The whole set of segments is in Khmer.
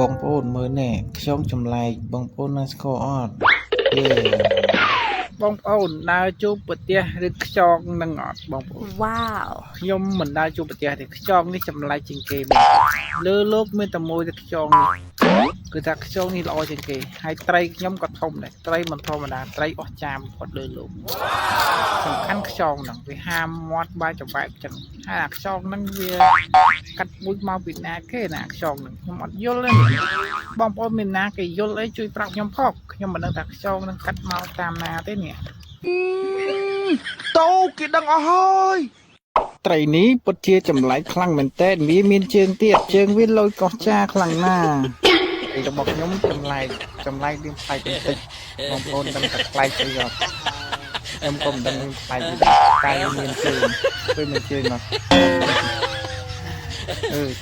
បងប្អូនមើលណែខ្ញុំចម្លែកបងប្អូននៅស្គាល់អត់បងប្អូនដើរជួបប្រទេសឬខ្យងនឹងអត់បងប្អូនវ៉ាវខ្ញុំមិនដើរជួបប្រទេសទេខ្យងនេះចម្លែកជាងគេបងលើលោកមានតែមួយតែខ្យងនេះគឺថាខ្យងនេះល្អជាងគេហើយត្រីខ្ញុំក៏ធំដែរត្រីមិនធម្មតាត្រីអស្ចារ្យបំផុតលើលោកសំខាន់ខ្យងហ្នឹងវាហាមមាត់បាយច្បែកចឹងហើយអាខ្យងហ្នឹងវាកាត់មួយមកពីណាគេណាខ្យងហ្នឹងខ្ញុំអត់យល់ទេបងប្អូនមានណាគេយល់អីជួយប្រាប់ខ្ញុំផងខ្ញុំមិនដឹងថាខ្យងហ្នឹងកាត់មកតាមណាទេនេះតោគេដឹងអស់ហើយត្រីនេះពិតជាចម្លែកខ្លាំងមែនតើវាមានជើងទៀតជើងវាលយកោះចាខ្លាំងណាស់របស់ខ្ញុំចម្លែករៀងផ្លែកបន្តិចបងប្អូនដឹងតែផ្លែកអីអត់ខ្ញុំក៏មិនដឹងផ្លែកទេតែមានជើងពេលមានជើងអត់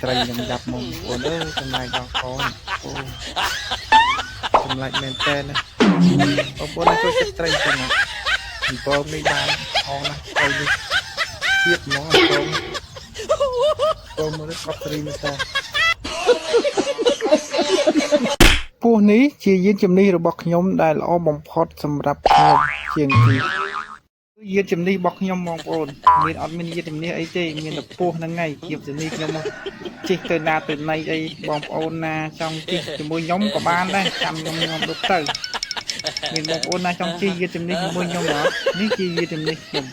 ត្រីខ្ញុំចាប់មកបងប្អូនចម្លែកដល់កូនអូចម្លែកមែនតើបងប្អូនជួយចិត្តត្រីចឹងអំពងនេះបានអងណាស់ត្រីនេះទៀតហ្មងអំពងមើលកប់ត្រីនេះតាពស់នេះជាយានជំនិះរបស់ខ្ញុំដែលល្អបំផុតសម្រាប់ខ្ញុំជាងគេយានជំនិះរបស់ខ្ញុំបងប្អូនអត់មានយានជំនិះអីទេមានតែពស់ហ្នឹងហើយយានជំនិះខ្ញុំជិះទៅណាទៅណីអីបងប្អូនណាចង់ជិះជាមួយខ្ញុំក៏បានដែរចាំខ្ញុំដុតទៅមានបងប្អូនណាចង់ជិះយានជំនិះជាមួយខ្ញុំអត់នេះជាយានជំនិះខ្ញុំ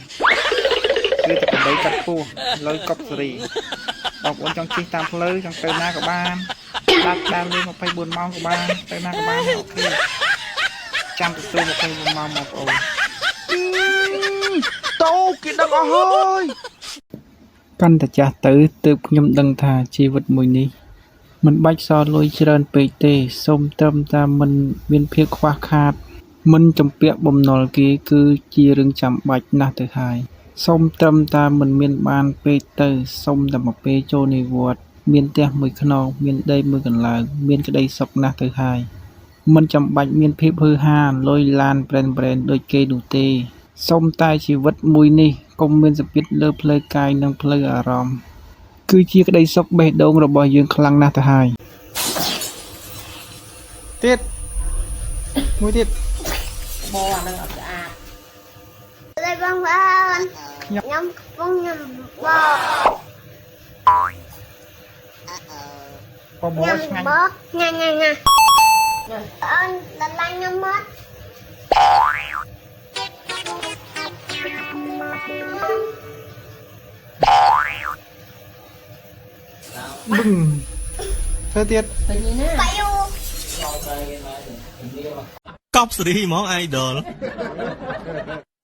គឺតែកបីកាត់ពស់លើកប់សេរីបងប្អូនចង់ជិះតាមផ្លូវចង់ទៅណាក៏បានដើរលេង24ម៉ោងក៏បានទៅណាក៏បានអូខេចាំទទួល24ម៉ោងបងប្អូនតោគេដឹងអស់ហើយកាន់តែចាស់ទៅទើបខ្ញុំដឹងថាជីវិតមួយនេះមិនបាច់សល់លុយច្រើនពេកទេសូមត្រឹមតែមិនមានភាពខ្វះខាតមិនចំពាក់បំណុលគេគឺជារឿងចាំបាច់ណាស់ទៅហើយសូមត្រឹមតែមិនមានបានពេកទៅសូមតែមកពេលចូលនិវត្តន៍មានផ្ទះមួយខ្នងមានដីមួយកន្លែងមានក្តីសុខណាស់ទៅហើយមិនចាំបាច់មានភាពហឺហាលុយឡានប្រេនដូចគេនោះទេសូមតែជីវិតមួយនេះកុំមានសម្ពាធលើផ្លូវកាយនិងផ្លូវអារម្មណ៍គឺជាក្តីសុខបេះដូងរបស់យើងខ្លាំងណាស់ទៅហើយទៀតមួយទៀតបងអានឹងអត់ស្អាតđâyបងប្អូនខ្ញុំកំពុងញ៉ាំបបរឆ្ងាញ់ញ៉ាអូនដល់ឡាញខ្ញុំមកបឹងធ្វើទៀតទៅនេះណាបាយូកប់សេរីហ្មង idol